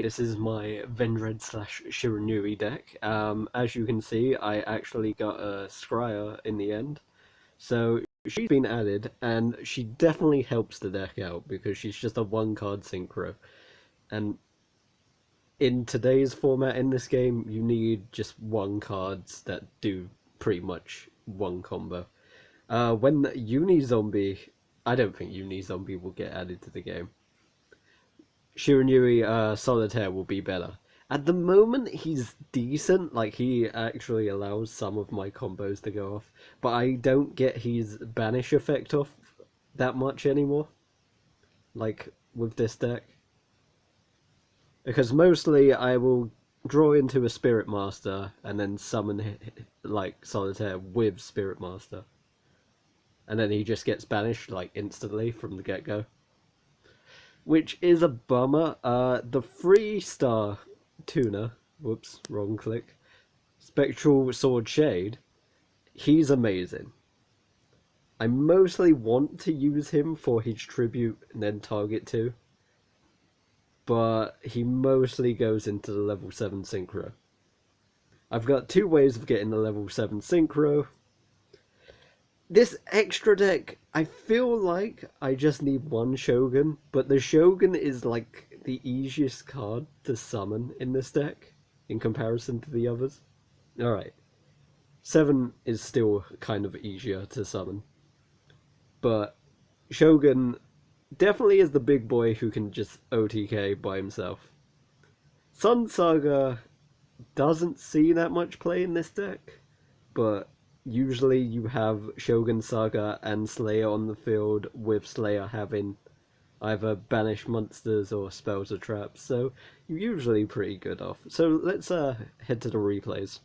This is my Vendread slash Shiranui deck. As you can see, I actually got a Scryer in the end. So she's been added, and she definitely helps the deck out because she's just a one-card synchro. And in today's format in this game, you need just one cards that do pretty much one combo. When Uni Zombie, I don't think Uni Zombie will get added to the game. Shiranui Solitaire will be better. At the moment, he's decent. Like, he actually allows some of my combos to go off. But I don't get his banish effect off that much anymore. Like, with this deck. Because mostly I will draw into a Spirit Master and then summon, like, Solitaire with Spirit Master. And then he just gets banished, like, instantly from the get-go. Which is a bummer. The 3-star tuner, whoops, wrong click, Spectral Sword Shade, he's amazing. I mostly want to use him for his tribute and then target 2, but he mostly goes into the level 7 synchro. I've got 2 ways of getting the level 7 synchro. This extra deck, I feel like I just need one Shogun, but the Shogun is like the easiest card to summon in this deck in comparison to the others. Alright, 7 is still kind of easier to summon, but Shogun definitely is the big boy who can just OTK by himself. Sun Saga doesn't see that much play in this deck, but usually you have Shogun Saga and Slayer on the field, with Slayer having either banish monsters or spells or traps, so you're usually pretty good off. So let's head to the replays.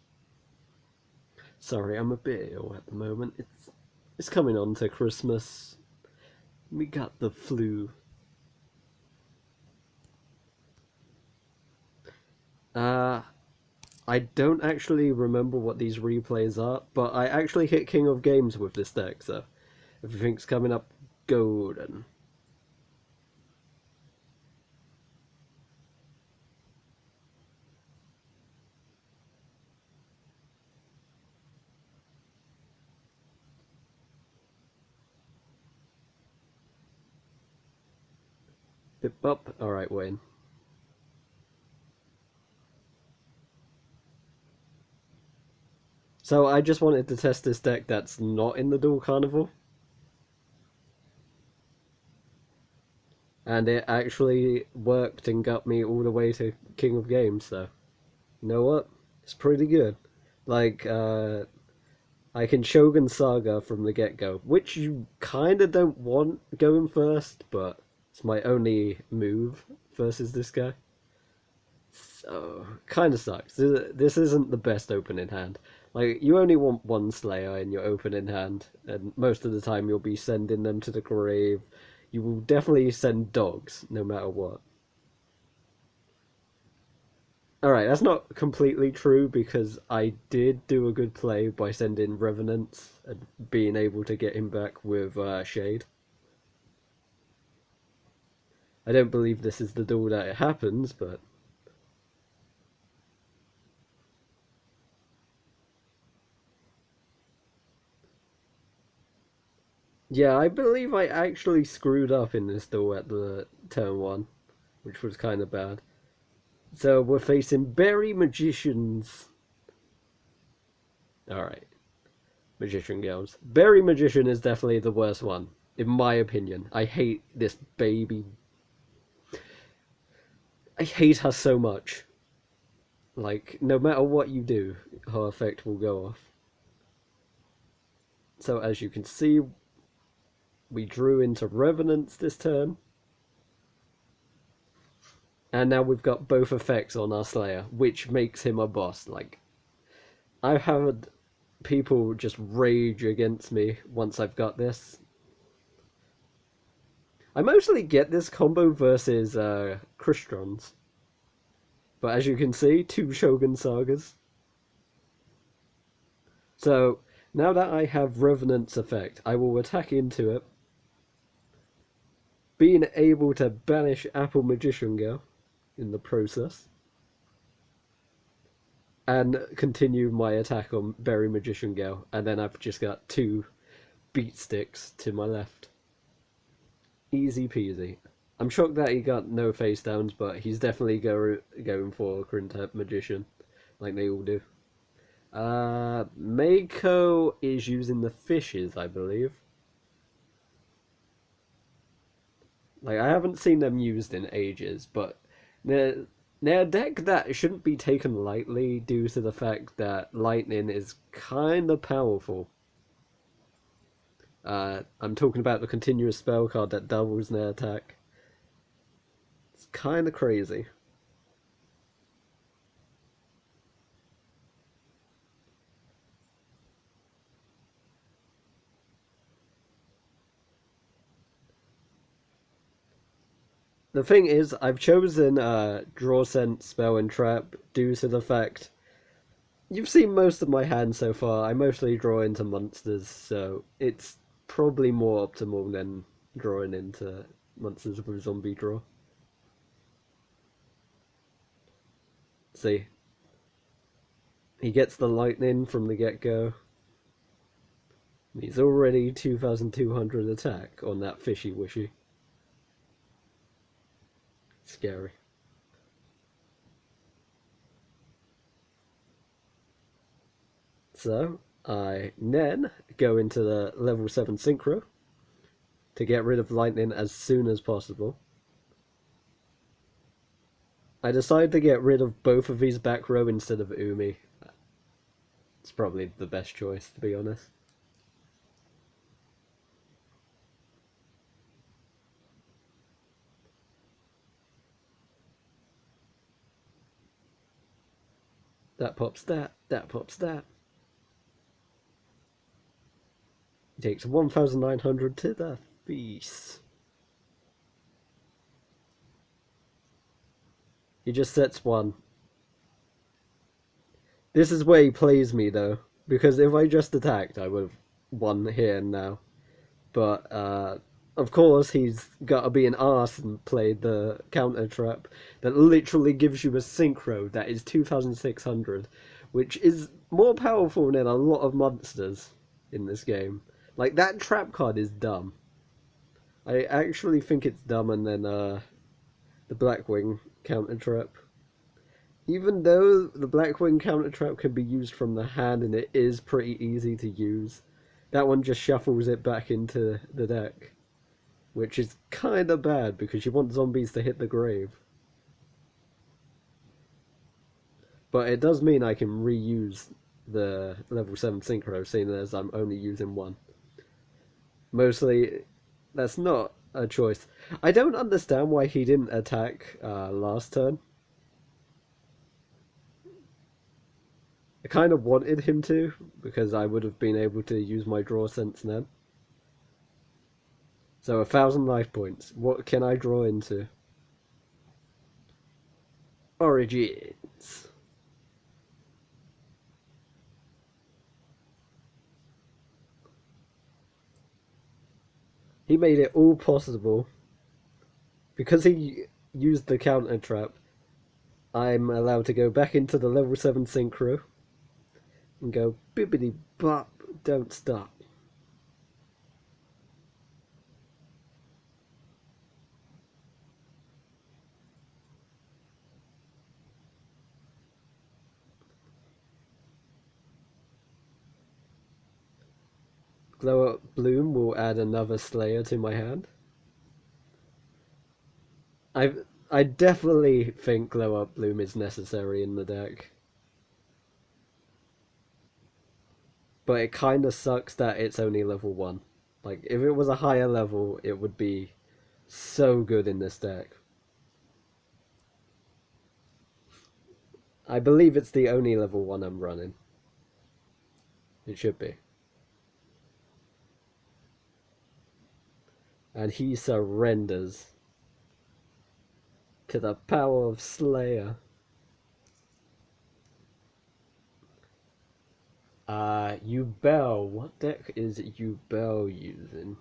Sorry, I'm a bit ill at the moment. It's coming on to Christmas. We got the flu. I don't actually remember what these replays are, but I actually hit King of Games with this deck, so everything's coming up golden. Pip up. Alright, Wayne. So I just wanted to test this deck that's not in the Dual Carnival. And it actually worked and got me all the way to King of Games, so you know what? It's pretty good. Like, I can Shogun Saga from the get-go, which you kinda don't want going first, but it's my only move versus this guy. So, kinda sucks. This isn't the best opening hand. Like, you only want one Slayer in your opening hand, and most of the time you'll be sending them to the grave. You will definitely send dogs, no matter what. Alright, that's not completely true, because I did do a good play by sending Revenants and being able to get him back with Shade. I don't believe this is the duel that it happens, but... yeah, I believe I actually screwed up in this duel at the turn 1, which was kind of bad. So we're facing Berry Magicians. Alright, Magician Girls. Berry Magician is definitely the worst one, in my opinion. I hate this baby. I hate her so much. Like, no matter what you do, her effect will go off. So as you can see, we drew into Revenants this turn. And now we've got both effects on our Slayer, which makes him a boss. Like, I've had people just rage against me once I've got this. I mostly get this combo versus Christrons. But as you can see, 2 Shogun Sagas. So, now that I have Revenant's effect, I will attack into it. Being able to banish Apple Magician Girl in the process. And continue my attack on Berry Magician Girl, and then I've just got 2 beat sticks to my left. Easy peasy. I'm shocked that he got no face downs, but he's definitely going for Quintet Magician, like they all do. Mako is using the fishes, I believe. Like, I haven't seen them used in ages, but they're a deck that shouldn't be taken lightly due to the fact that lightning is kind of powerful. I'm talking about the continuous spell card that doubles their attack. It's kind of crazy. The thing is, I've chosen Draw Scent, Spell, and Trap due to the fact you've seen most of my hand so far. I mostly draw into monsters, so it's probably more optimal than drawing into monsters with zombie draw. See, he gets the lightning from the get-go. He's already 2,200 attack on that fishy wishy. Scary. So, I then go into the level 7 Synchro to get rid of lightning as soon as possible. I decide to get rid of both of these back row instead of Umi. It's probably the best choice, to be honest. That pops that, that pops that. He takes 1,900 to the face. He just sets 1. This is where he plays me, though, because if I just attacked, I would have won here and now. But, of course, he's got to be an arse and play the counter trap that literally gives you a synchro that is 2,600, which is more powerful than a lot of monsters in this game. Like, that trap card is dumb. I actually think it's dumber than the Blackwing counter trap. Even though the Blackwing counter trap can be used from the hand and it is pretty easy to use, that one just shuffles it back into the deck, which is kind of bad because you want zombies to hit the grave. But it does mean I can reuse the level 7 Synchro, seeing as I'm only using 1. Mostly, that's not a choice. I don't understand why he didn't attack last turn. I kind of wanted him to, because I would have been able to use my draw sense then. So 1,000 life points. What can I draw into? Origins. He made it all possible. Because he used the counter trap, I'm allowed to go back into the level 7 synchro and go bibbidi bop, don't stop. Glow Up Bloom will add another Slayer to my hand. I definitely think Glow Up Bloom is necessary in the deck. But it kind of sucks that it's only level 1. Like, if it was a higher level, it would be so good in this deck. I believe it's the only level 1 I'm running. It should be. And he surrenders to the power of Slayer. Ubel. What deck is Ubel using?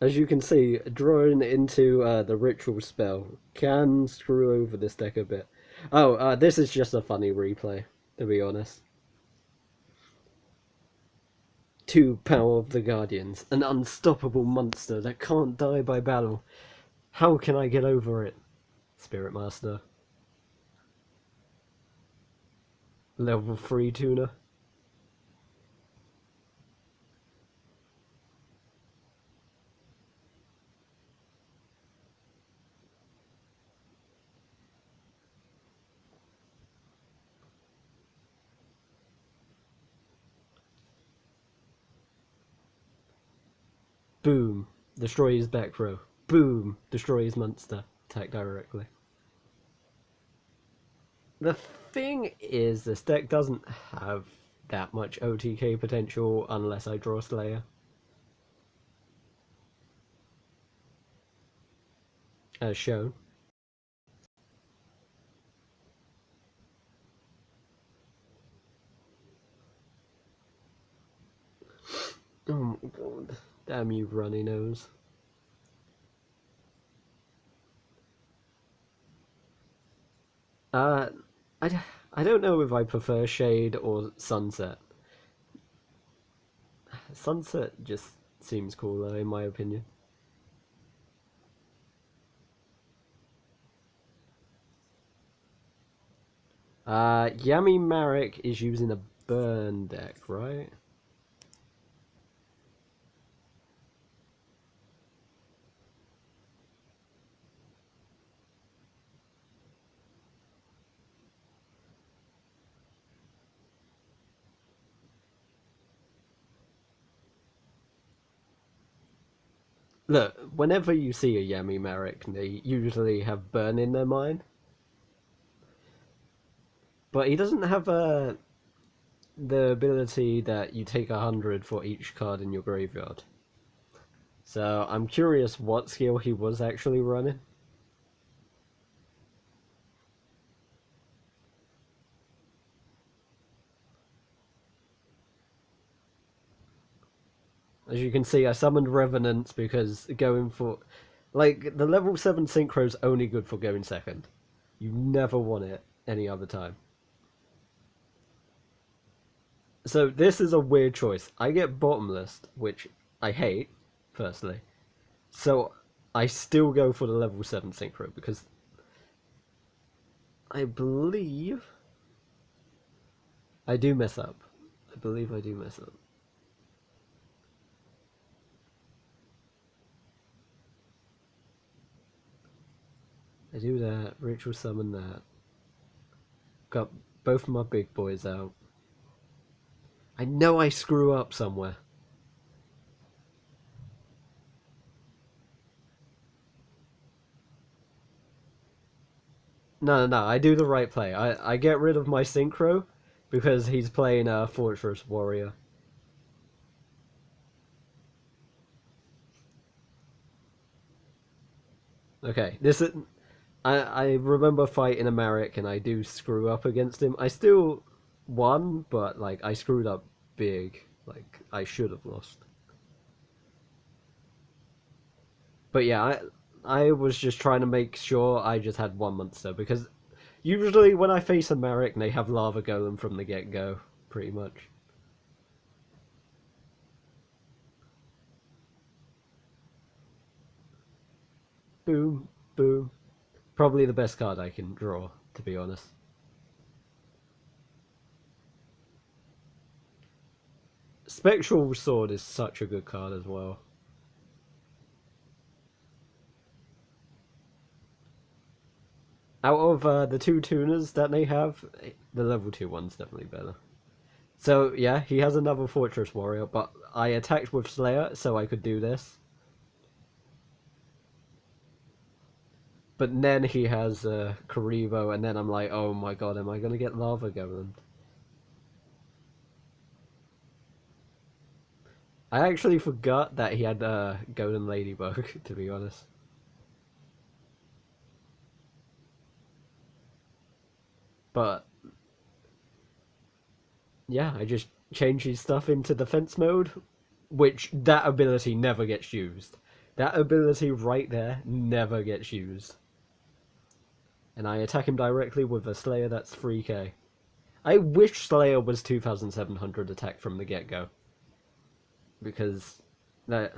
As you can see, drawing into the ritual spell can screw over this deck a bit. Oh, this is just a funny replay, to be honest. 2 Power of the Guardians, an unstoppable monster that can't die by battle. How can I get over it? Spirit Master. Level 3 tuner. Boom. Destroy his back row. Boom. Destroy his monster. Attack directly. The thing is, this deck doesn't have that much OTK potential unless I draw Slayer. As shown. Oh my god. Damn you, runny nose. Uh, I don't know if I prefer Shade or Sunset. Sunset just seems cooler, in my opinion. Yami Marek is using a burn deck, right? Look, whenever you see a Yami Marek, they usually have burn in their mind. But he doesn't have the ability that you take 100 for each card in your graveyard. So I'm curious what skill he was actually running. As you can see, I summoned Revenants because going for... Like, the level 7 Synchro's only good for going second. You never want it any other time. So this is a weird choice. I get Bottomless, which I hate, personally. So I still go for the level 7 Synchro because I believe I do mess up. I believe I do mess up. I do that, ritual summon that. Got both of my big boys out. I know I screw up somewhere. No, I do the right play. I get rid of my Synchro because he's playing a Fortress Warrior. Okay, this is... I remember fighting a Marek and I do screw up against him. I still won, but like I screwed up big. Like I should have lost. But yeah, I was just trying to make sure I just had one monster because usually when I face a Marek, they have Lava Golem from the get-go, pretty much. Boom, boom. Probably the best card I can draw, to be honest. Spectral Sword is such a good card as well. Out of the two tuners that they have, the level 2 one's definitely better. So yeah, he has another Fortress Warrior, but I attacked with Slayer so I could do this. But then he has Karibo, and then I'm like, oh my god, am I going to get Lava Golem? I actually forgot that he had Golden Ladybug, to be honest. But yeah, I just changed his stuff into defense mode, which that ability never gets used. That ability right there never gets used. And I attack him directly with a Slayer that's 3k. I wish Slayer was 2700 attack from the get-go. Because that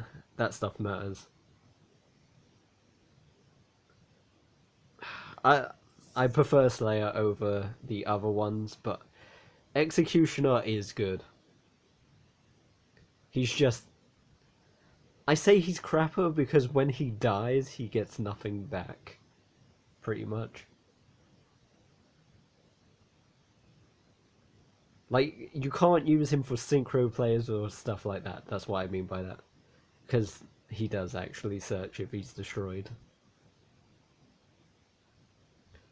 stuff matters. I prefer Slayer over the other ones, but Executioner is good. He's just... I say he's crapper because when he dies, he gets nothing back. Pretty much. Like, you can't use him for synchro players or stuff like that. That's what I mean by that. Because he does actually search if he's destroyed.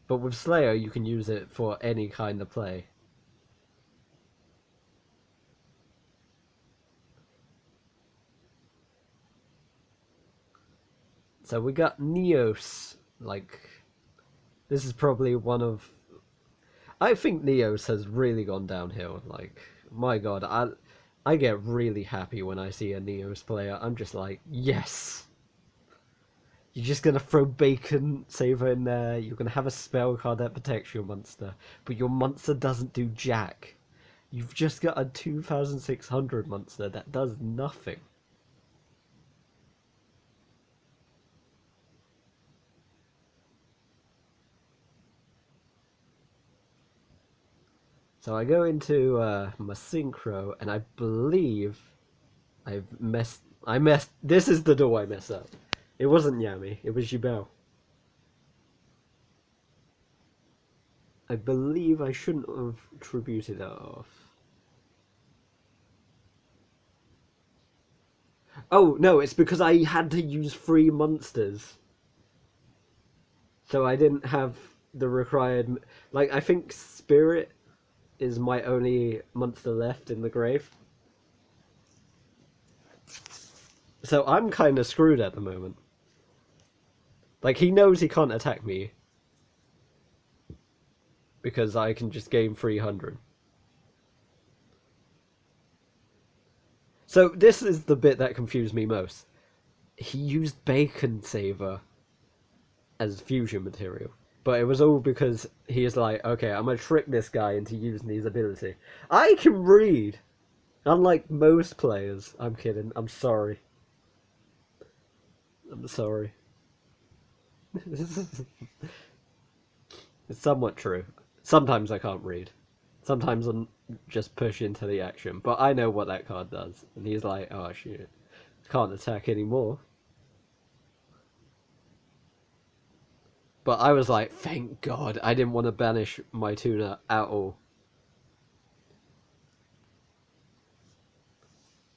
But with Slayer, you can use it for any kind of play. So we got Neos. Like, this is probably one of... I think Neos has really gone downhill. Like, my god, I get really happy when I see a Neos player. I'm just like, yes! You're just gonna throw Bacon Saver in there, you're gonna have a spell card that protects your monster, but your monster doesn't do jack. You've just got a 2600 monster that does nothing. So I go into my synchro, and I believe I messed. This is the door I messed up. It wasn't Yami, it was Yubel. I believe I shouldn't have tributed it off. Oh, no, it's because I had to use 3 monsters. So I didn't have the required... Like, I think Spirit is my only monster left in the grave. So I'm kind of screwed at the moment. Like, he knows he can't attack me. Because I can just gain 300. So this is the bit that confused me most. He used Bacon Saver as fusion material. But it was all because he is like, okay, I'm going to trick this guy into using his ability. I can read! Unlike most players. I'm kidding. I'm sorry. I'm sorry. It's somewhat true. Sometimes I can't read. Sometimes I'm just push into the action. But I know what that card does. And he's like, oh shit. Can't attack anymore. But I was like, thank God. I didn't want to banish my tuner at all.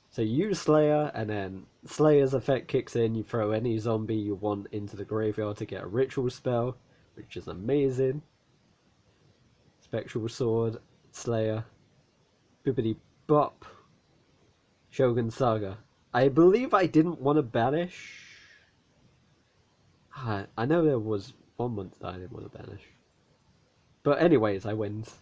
So you use Slayer, and then Slayer's effect kicks in. You throw any zombie you want into the graveyard to get a ritual spell, which is amazing. Spectral Sword, Slayer, Bibbidi Bop, Shogun Saga. I believe I didn't want to banish. I know there was one monster I didn't want to banish. But anyways, I wins.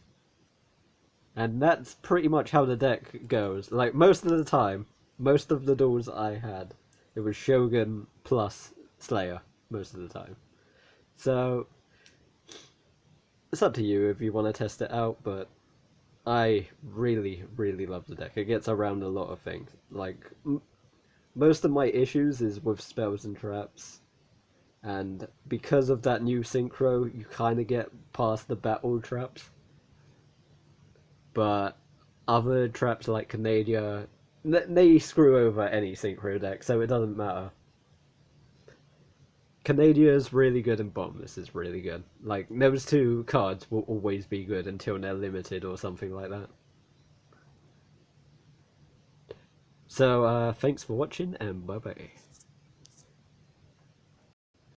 And that's pretty much how the deck goes. Like, most of the time, most of the duels I had, it was Shogun plus Slayer, most of the time. So, it's up to you if you want to test it out, but I really, really love the deck. It gets around a lot of things. Like, most of my issues is with spells and traps. And because of that new synchro, you kind of get past the battle traps. But other traps like Canadia, they screw over any synchro deck, so it doesn't matter. Canadia is really good and Bombless is really good. Like, those 2 cards will always be good until they're limited or something like that. So, thanks for watching, and bye-bye.